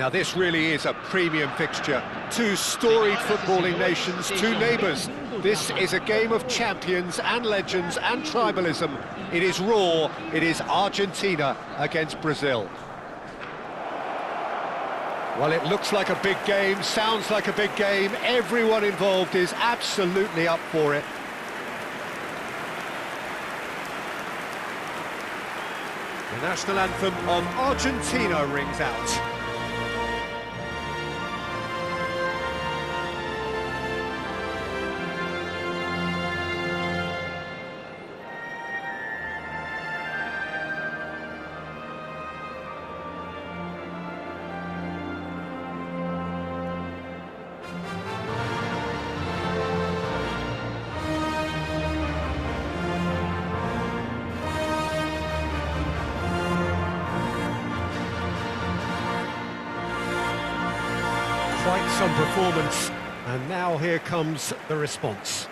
Now this really is a premium fixture. Two storied footballing nations, two neighbours. This is a game of champions and legends and tribalism. It is raw, it is Argentina against Brazil. Well, it looks like a big game, sounds like a big game. Everyone involved is absolutely up for it. The national anthem of Argentina rings out. Quite some performance, and now here comes the response.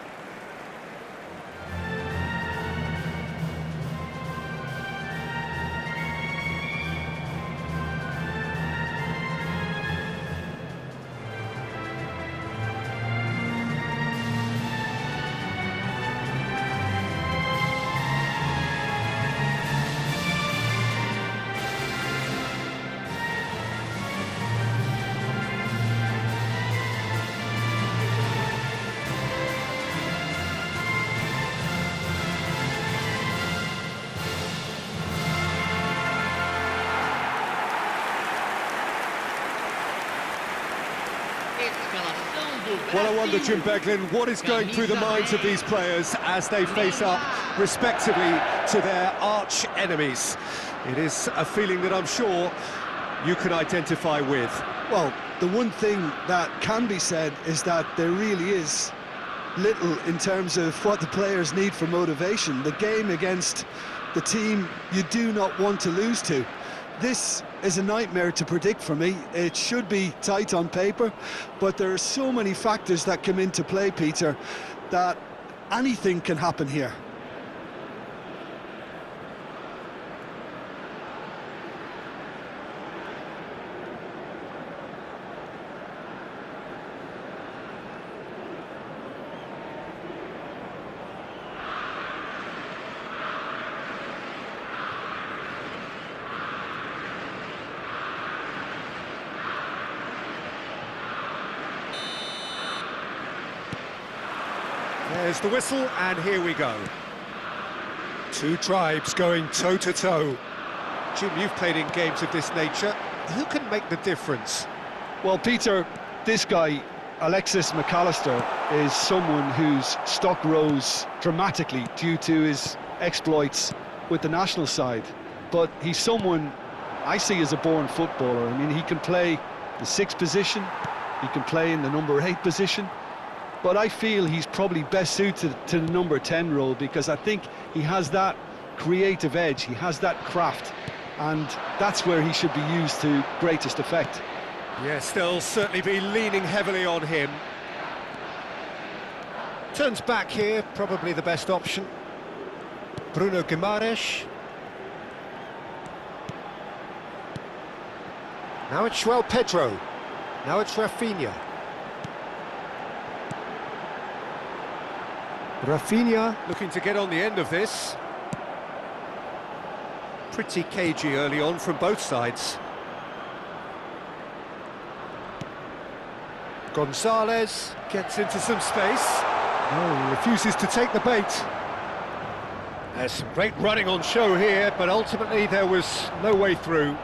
Well, I wonder, Jim Beglin, what is going through the minds of these players as they face up, respectively, to their arch-enemies? It is a feeling that I'm sure you can identify with. Well, the one thing that can be said is that there really is little in terms of what the players need for motivation. The game against the team you do not want to lose to. This is a nightmare to predict for me. It should be tight on paper, but there are so many factors that come into play, Peter, that anything can happen here. There's the whistle, and here we go. Two tribes going toe-to-toe. Jim, you've played in games of this nature. Who can make the difference? Well, Peter, this guy, Alexis McAllister, is someone whose stock rose dramatically due to his exploits with the national side. But he's someone I see as a born footballer. I mean, he can play the 6th position, he can play in the number 8 position, but I feel he's probably best suited to the number 10 role because I think he has that creative edge, he has that craft, and that's where he should be used to greatest effect. Yes, they'll certainly be leaning heavily on him. Turns back here, probably the best option. Bruno Guimaraes. Now it's João Pedro. Now it's Rafinha. Rafinha looking to get on the end of this. Pretty cagey early on from both sides. Gonzalez gets into some space. No, he refuses to take the bait. There's some great running on show here, but ultimately there was no way through.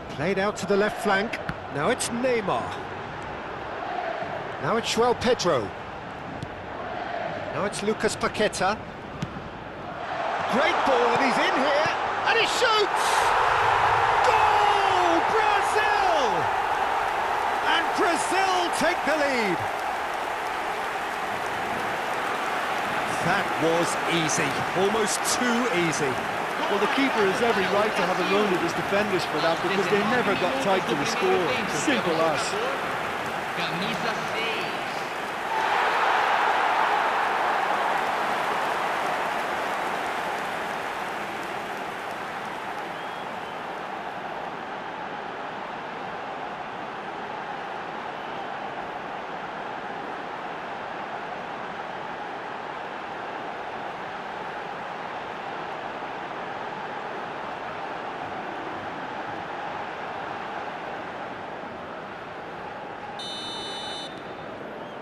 Played out to the left flank. Now it's Neymar. Now it's João Pedro. Now it's Lucas Paqueta. Great ball, and he's in here, and he shoots! Goal! Brazil! And Brazil take the lead. That was easy, almost too easy. Well, the keeper has every right to have a run with his defenders for that because they never got tight to the score. Simple as.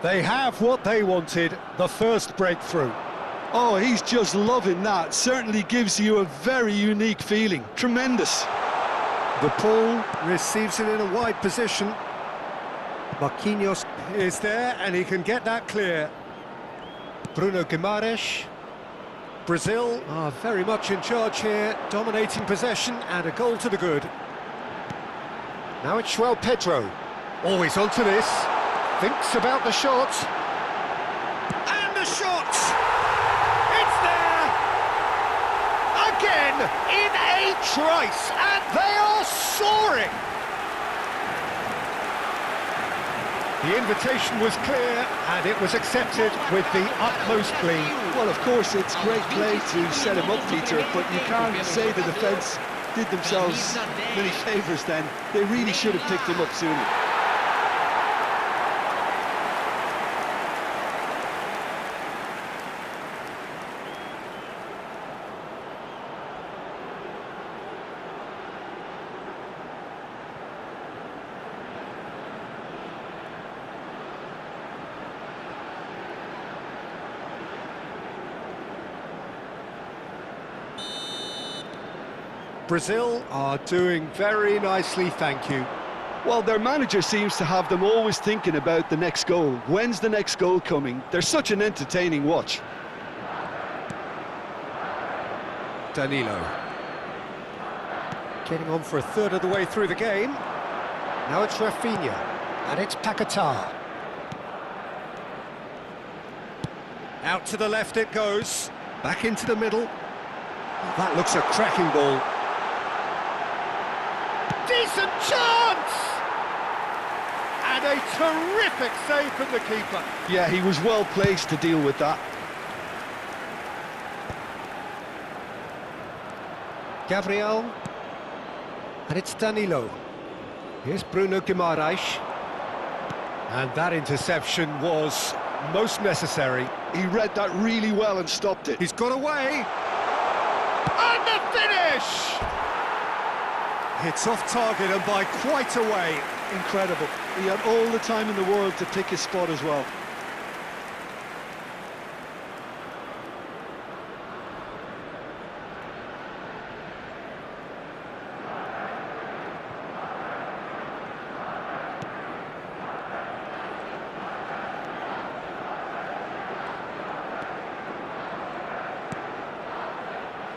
They have what they wanted, the first breakthrough. Oh, he's just loving that. Certainly gives you a very unique feeling. Tremendous. The pull receives it in a wide position. Marquinhos is there and he can get that clear. Bruno Guimaraes. Brazil are very much in charge here, dominating possession and a goal to the good. Now it's João Pedro. Always onto this. Thinks about the shot. And the shot! It's there! Again, in a trice, and they are soaring! The invitation was clear, and it was accepted with the utmost glee. Well, of course, it's great play to set him up, Peter, but you can't say the defence did themselves many favours then. They really should have picked him up sooner. Brazil are doing very nicely, thank you. Well, their manager seems to have them always thinking about the next goal. When's the next goal coming? They're such an entertaining watch. Danilo. Getting on for a third of the way through the game. Now it's Rafinha, and it's Paquetá. Out to the left it goes. Back into the middle. That looks a cracking ball. Decent chance! And a terrific save from the keeper. Yeah, he was well placed to deal with that. Gabriel. And it's Danilo. Here's Bruno Guimaraes. And that interception was most necessary. He read that really well and stopped it. He's got away. And the finish! It's off target and by quite a way. Incredible. He had all the time in the world to pick his spot as well.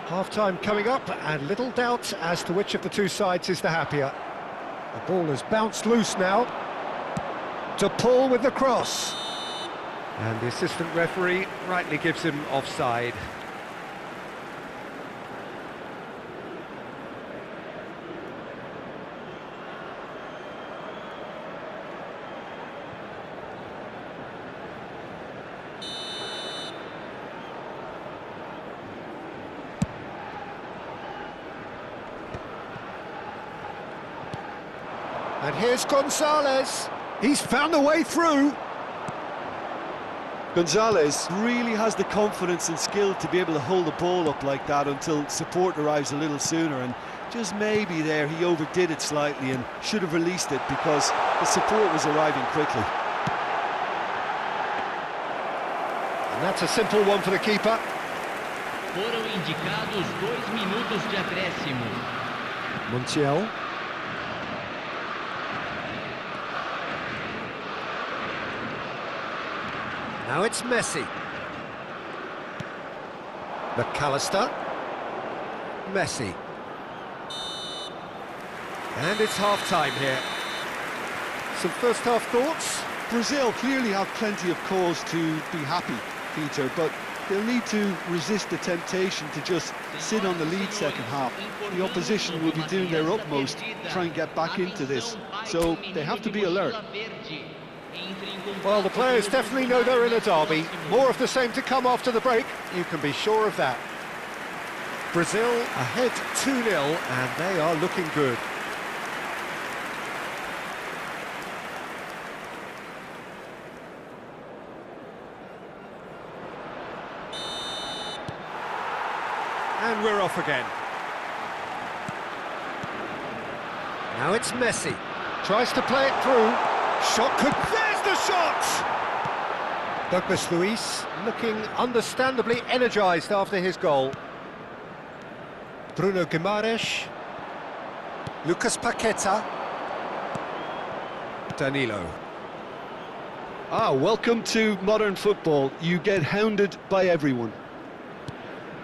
Half-time coming up, and little doubt as to which of the two sides is the happier. The ball has bounced loose now. To Paul with the cross. And the assistant referee rightly gives him offside. And here's Gonzalez. He's found a way through. Gonzalez really has the confidence and skill to be able to hold the ball up like that until support arrives a little sooner, and just maybe there he overdid it slightly and should have released it because the support was arriving quickly. And that's a simple one for the keeper. Foram indicados 2 minutos de acréscimo. Montiel. Now it's Messi. McAllister. Messi. And it's half-time here. Some first-half thoughts? Brazil clearly have plenty of cause to be happy, Peter, but they'll need to resist the temptation to just sit on the lead second half. The opposition will be doing their utmost to try and get back into this, so they have to be alert. Well, the players definitely know they're in a derby. More of the same to come after the break, you can be sure of that. Brazil ahead 2-0, and they are looking good. And we're off again. Now it's Messi. Tries to play it through. Shot could... There's the shot! Douglas Luiz looking understandably energised after his goal. Bruno Guimaraes. Lucas Paqueta. Danilo. Welcome to modern football. You get hounded by everyone.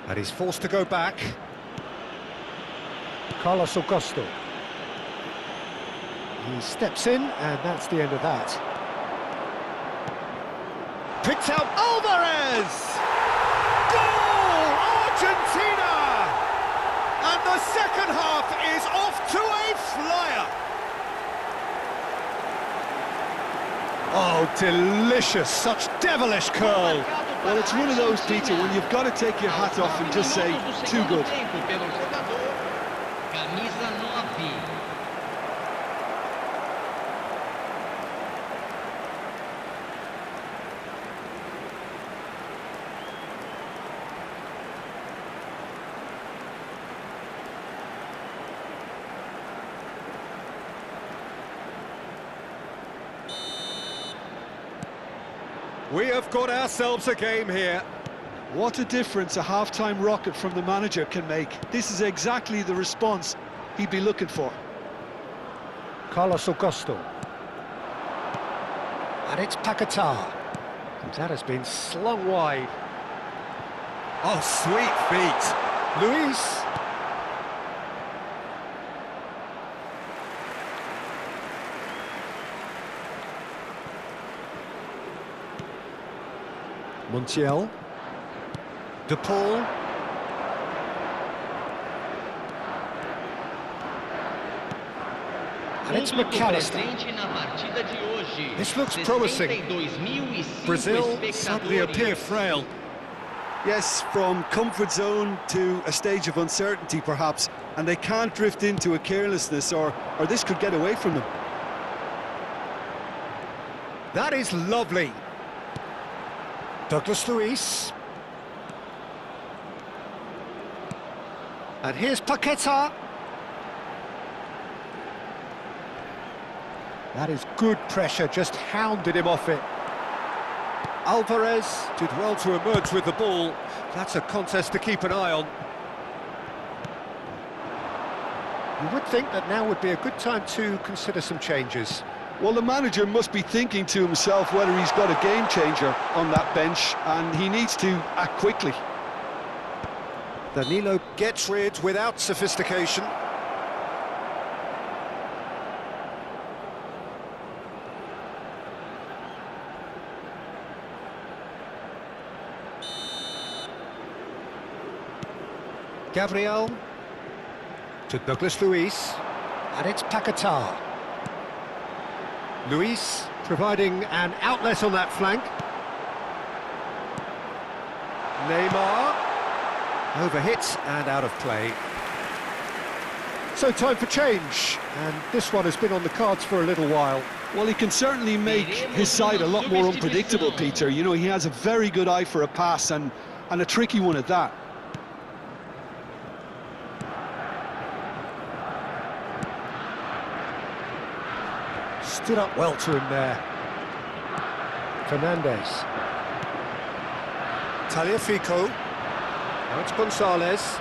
And he's forced to go back. Carlos Augusto. He steps in, and that's the end of that. Picked out Alvarez! Goal! Argentina! And the second half is off to a flyer! Oh, delicious, such devilish curl. Well, it's one of those, Peter, when you've got to take your hat off and just say, too good. Camisa 9. We have got ourselves a game here. What a difference a half-time rocket from the manager can make. This is exactly the response he'd be looking for. Carlos Augusto. And it's Paqueta. And that has been slung wide. Oh, sweet feet. Luis. Montiel. De Paul. And it's McAllister. This looks promising. Brazil suddenly appear frail. Yes, from comfort zone to a stage of uncertainty, perhaps, and they can't drift into a carelessness, or this could get away from them. That is lovely. Douglas Luiz. And here's Paqueta. That is good pressure, just hounded him off it. Alvarez did well to emerge with the ball. That's a contest to keep an eye on. You would think that now would be a good time to consider some changes. Well, the manager must be thinking to himself whether he's got a game changer on that bench, and he needs to act quickly. Danilo gets rid without sophistication. Gabriel to Douglas Luiz, and it's Paqueta. Luis providing an outlet on that flank. Neymar overhit and out of play. So time for change, and this one has been on the cards for a little while. Well, he can certainly make his side a lot more unpredictable, Peter. You know, he has a very good eye for a pass, and a tricky one at that. Stood up well to him there. Fernandez. Tagliafico. Now it's Gonzalez.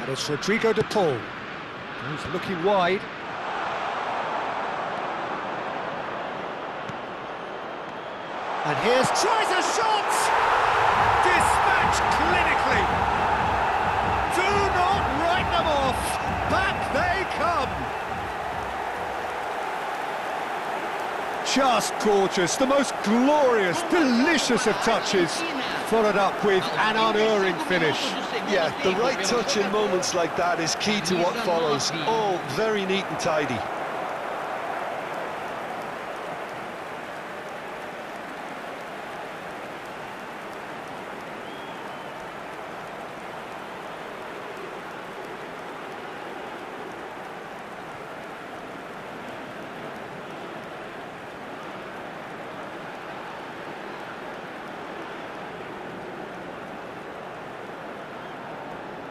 And it's Rodrigo de Paul. He's looking wide. And here's tries a shot! Dispatched clinically. Do not write them off. Back they come. Just gorgeous. The most glorious, delicious of touches. Followed up with an unerring finish. Yeah, the right touch in moments like that is key to what follows. All very neat and tidy.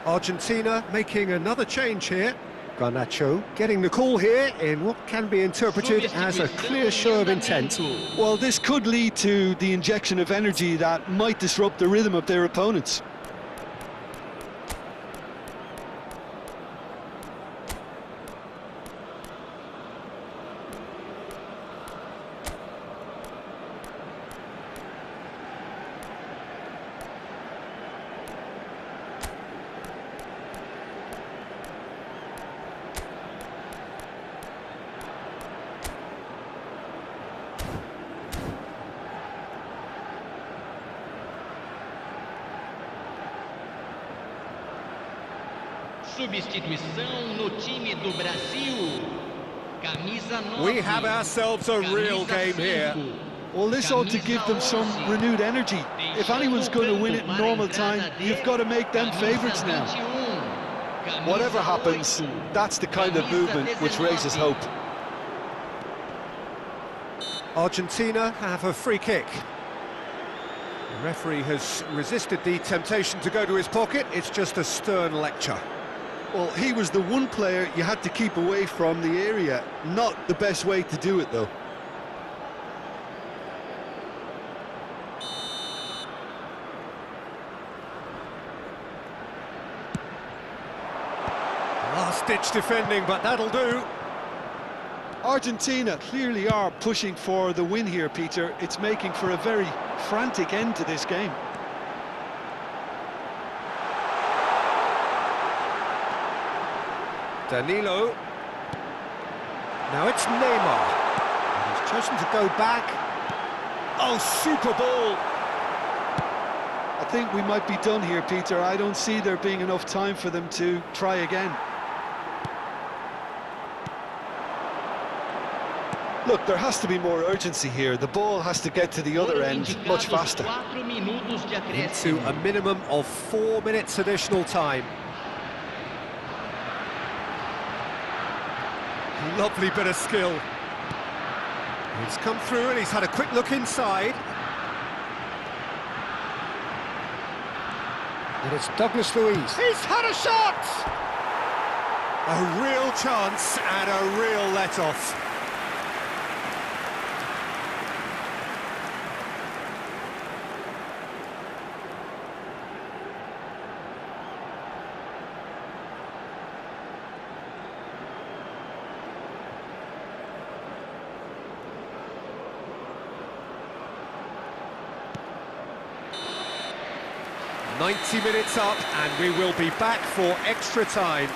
Argentina making another change here. Garnacho getting the call here in what can be interpreted as a clear show of intent. Well, this could lead to the injection of energy that might disrupt the rhythm of their opponents. Substituição no time do Brasil. Camisa 9. We have ourselves a real game here. Well, this ought to give them some renewed energy. If anyone's going to win it in normal time, you've got to make them favourites now. Whatever happens, that's the kind of movement which raises hope. Argentina have a free kick. The referee has resisted the temptation to go to his pocket. It's just a stern lecture. Well, he was the one player you had to keep away from the area. Not the best way to do it, though. Last-ditch defending, but that'll do. Argentina clearly are pushing for the win here, Peter. It's making for a very frantic end to this game. Danilo. Now it's Neymar. And he's chosen to go back. Oh, super ball. I think we might be done here, Peter. I don't see there being enough time for them to try again. Look, there has to be more urgency here. The ball has to get to the other end much faster. Into a minimum of 4 minutes additional time. Lovely bit of skill. He's come through and he's had a quick look inside. And it's Douglas Luiz. He's had a shot! A real chance and a real let-off. "90 minutes up and we will be back for extra time."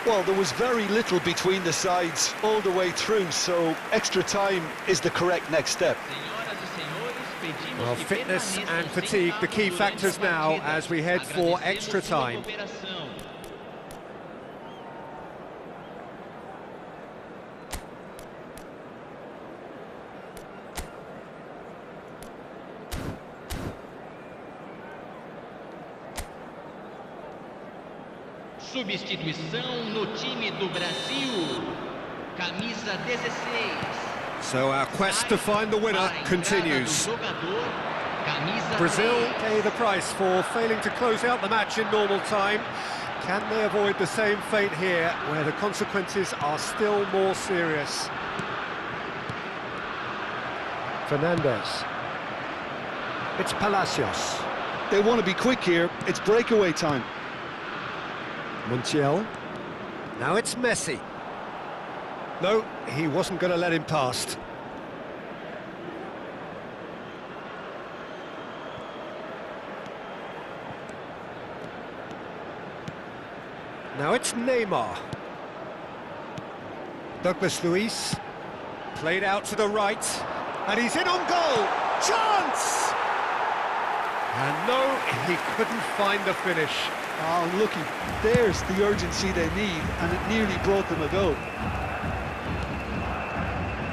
Well, there was very little between the sides all the way through, so extra time is the correct next step. Well, fitness and fatigue, the key factors now as we head for extra time. Substituição no time do Brasil. Camisa 16. So our quest to find the winner continues. Brazil pay the price for failing to close out the match in normal time. Can they avoid the same fate here, where the consequences are still more serious? Fernandez. It's Palacios. They want to be quick here. It's breakaway time. Montiel. Now it's Messi. No, he wasn't going to let him past. Now it's Neymar. Douglas Luiz. Played out to the right. And he's in on goal. Chance! And no, he couldn't find the finish. Oh, looky, there's the urgency they need, and it nearly brought them a goal.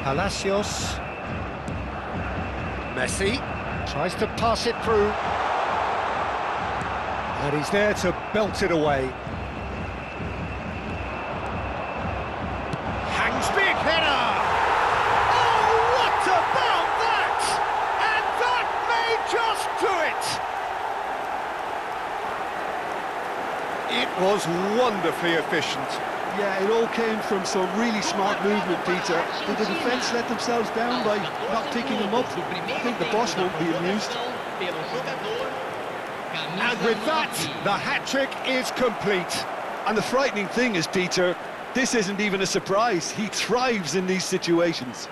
Palacios. Messi tries to pass it through. And he's there to belt it away. Hangs big header! Oh, what about that? And that may just do it! It was wonderfully efficient. Yeah, it all came from some really smart movement, Peter. Did the defence let themselves down by not picking them up? I think the boss won't be amused. And with that, the hat-trick is complete. And the frightening thing is, Peter, this isn't even a surprise. He thrives in these situations.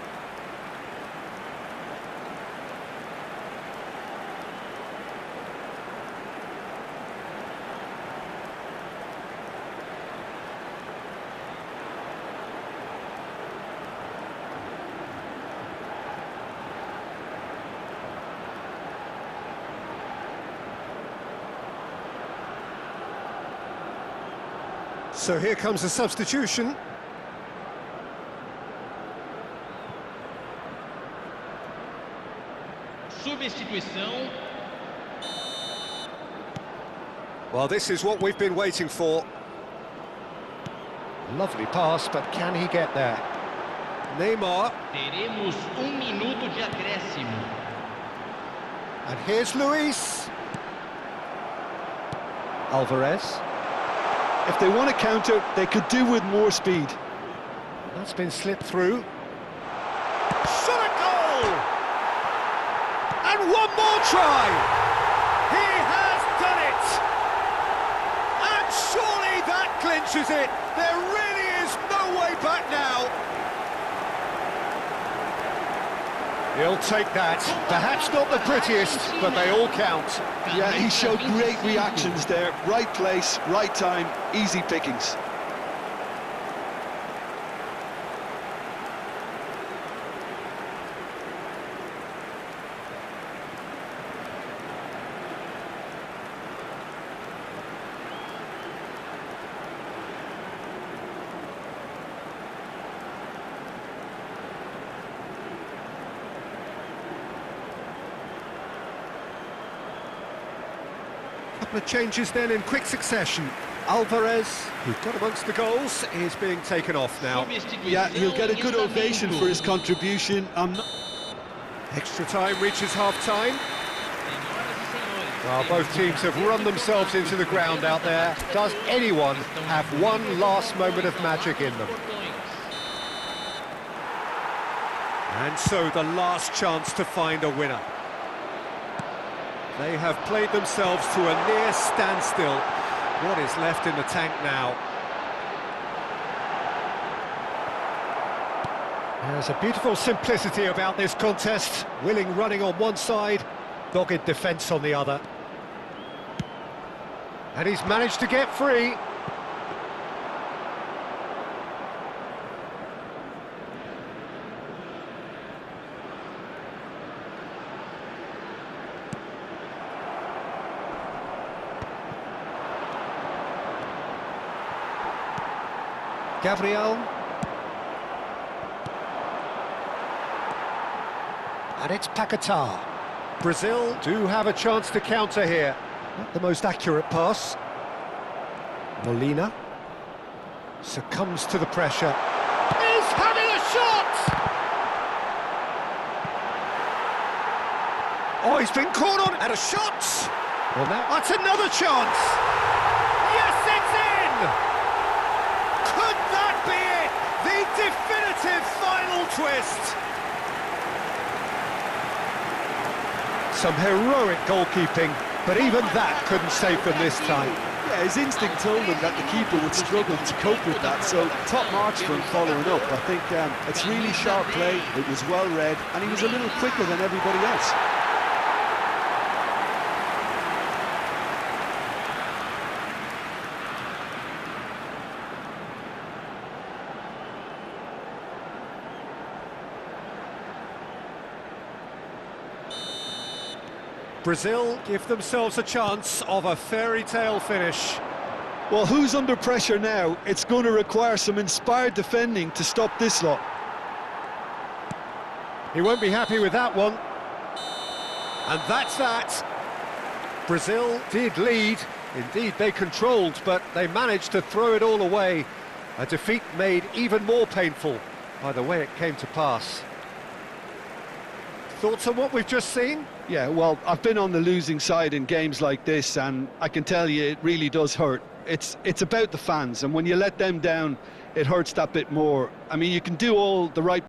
So here comes a substitution. Substituição. Well, this is what we've been waiting for. Lovely pass, but can he get there? Neymar. Teremos minuto de acréscimo. And here's Luis. Alvarez. If they want to counter, they could do with more speed. That's been slipped through. Shot at goal! And one more try! He has done it! And surely that clinches it! There really is no way back now! He'll take that. Perhaps not the prettiest, but they all count. Yeah, he showed great reactions there. Right place, right time, easy pickings. Couple of changes then in quick succession. Alvarez, who got amongst the goals, is being taken off now. Yeah, he'll get a good ovation for his contribution. Extra time reaches half-time. Well, both teams have run themselves into the ground out there. Does anyone have one last moment of magic in them? And so the last chance to find a winner. They have played themselves to a near standstill. What is left in the tank now? There's a beautiful simplicity about this contest. Willing running on one side, dogged defence on the other. And he's managed to get free. Gabriel. And it's Paquetá. Brazil do have a chance to counter here. Not the most accurate pass. Molina succumbs to the pressure. He's having a shot! Oh, he's been caught on at a shot! Well, now that's another chance! Yes, it's in! Could that be it? The definitive final twist! Some heroic goalkeeping, but even that couldn't save them this time. Yeah, his instinct told him that the keeper would struggle to cope with that, so top marks for him following up. I think it's really sharp play, it was well read, and he was a little quicker than everybody else. Brazil give themselves a chance of a fairy tale finish. Well, who's under pressure now? It's going to require some inspired defending to stop this lot. He won't be happy with that one. And that's that. Brazil did lead. Indeed, they controlled, but they managed to throw it all away. A defeat made even more painful by the way it came to pass. Thoughts on what we've just seen? Yeah, well, I've been on the losing side in games like this, and I can tell you it really does hurt. it's about the fans, and when you let them down, it hurts that bit more. I mean, you can do all the right